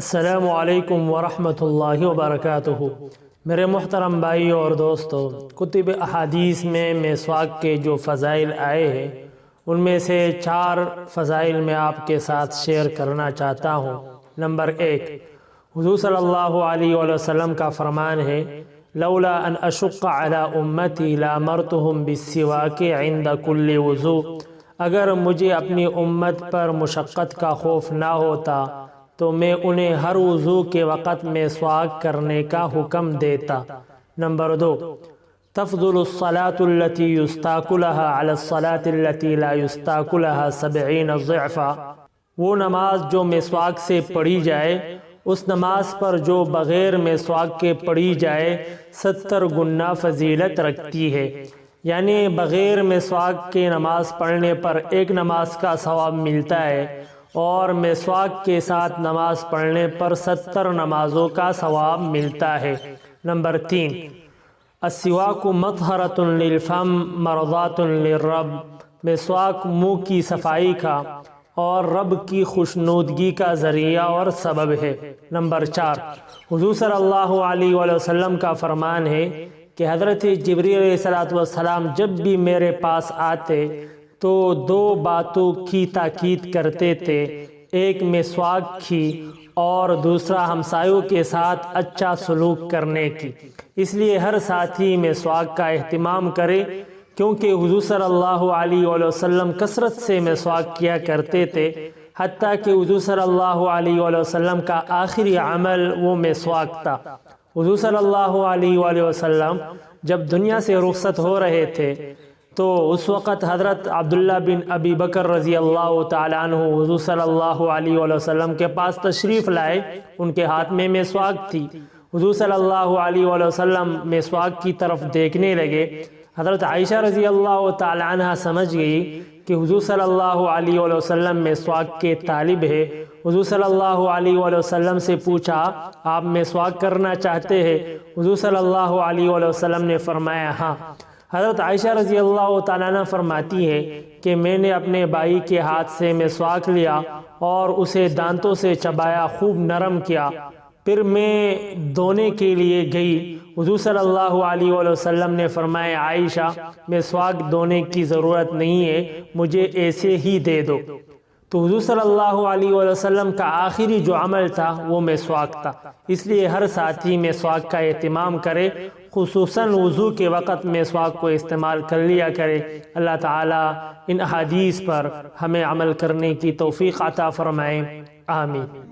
السلام علیکم ورحمۃ اللہ وبرکاتہ۔ میرے محترم بھائیوں اور دوستو، کتب احادیث میں مسواک کے جو فضائل آئے ہیں ان میں سے 4 فضائل میں آپ کے ساتھ شیئر کرنا چاہتا ہوں۔ نمبر 1، حضور صلی اللہ علیہ وآلہ وسلم کا فرمان ہے، لولا ان اشق علی امتی لامرتہم بالسواک عند کل وضو۔ اگر مجھے اپنی امت پر مشقت کا خوف نہ ہوتا تو میں انہیں ہر وضو کے وقت مسواک کرنے کا حکم دیتا۔ نمبر 2، تفضل الصلاة التي يستاق لها على الصلاة التي لا يستاق لها 70 ضعفا۔ وہ نماز جو مسواک سے پڑھی جائے اس نماز پر جو بغیر مسواک کے پڑھی جائے 70 گنا فضیلت رکھتی ہے، یعنی بغیر مسواک کے نماز پڑھنے پر 1 نماز کا ثواب ملتا ہے اور مسواک کے ساتھ نماز پڑھنے پر 70 نمازوں کا ثواب ملتا ہے۔ نمبر 3، السواک مطہرۃ للفم مرضات للرب۔ مسواک منہ کی صفائی کا اور رب کی خوشنودگی کا ذریعہ اور سبب ہے۔ نمبر 4، حضور صلی اللہ علیہ وآلہ وسلم کا فرمان ہے کہ حضرت جبریل علیہ السلام جب بھی میرے پاس آتے تو 2 باتوں کی تاکید کرتے تھے، ایک مسواک کی اور دوسرا ہمسایوں کے ساتھ اچھا سلوک کرنے کی۔ اس لیے ہر ساتھی مسواک کا اہتمام کرے، کیونکہ حضور صلی اللہ علیہ وآلہ وسلم کثرت سے مسواک کیا کرتے تھے، حتیٰ کہ حضور صلی اللہ علیہ وآلہ وسلم کا آخری عمل وہ مسواک تھا۔ حضور صلی اللہ علیہ وآلہ وسلم جب دنیا سے رخصت ہو رہے تھے تو اس وقت حضرت عبداللہ بن ابی بکر رضی اللہ تعالیٰ عنہ حضور صلی اللہ علیہ وآلہ وسلم کے پاس تشریف لائے۔ ان کے ہاتھ میں مسواک تھی۔ حضور صلی اللہ علیہ وآلہ وسلم مسواک کی طرف دیکھنے لگے۔ حضرت عائشہ رضی اللہ تعالیٰ عنہ سمجھ گئی کہ حضور صلی اللہ علیہ وآلہ وسلم مسواک کے طالب ہے۔ حضور صلی اللہ علیہ وآلہ وسلم سے پوچھا، آپ مسواک کرنا چاہتے ہیں؟ حضور صلی اللہ علیہ وآلہ وسلم نے فرمایا، ہاں۔ حضرت عائشہ رضی اللہ تعالیٰ عنہ فرماتی ہے کہ میں نے اپنے بھائی کے ہاتھ سے مسواک لیا اور اسے دانتوں سے چبایا، خوب نرم کیا، پھر میں دھونے کے لیے گئی۔ حضور صلی اللہ علیہ وآلہ وسلم نے فرمایا، عائشہ، مسواک دھونے کی ضرورت نہیں ہے، مجھے ایسے ہی دے دو۔ تو حضور صلی اللہ علیہ وآلہ وسلم کا آخری جو عمل تھا وہ مسواک تھا۔ اس لیے ہر ساتھی مسواک کا اہتمام کرے، خصوصاً وضو کے وقت مسواک کو استعمال کر لیا کرے۔ اللہ تعالیٰ ان احادیث پر ہمیں عمل کرنے کی توفیق عطا فرمائے، آمین۔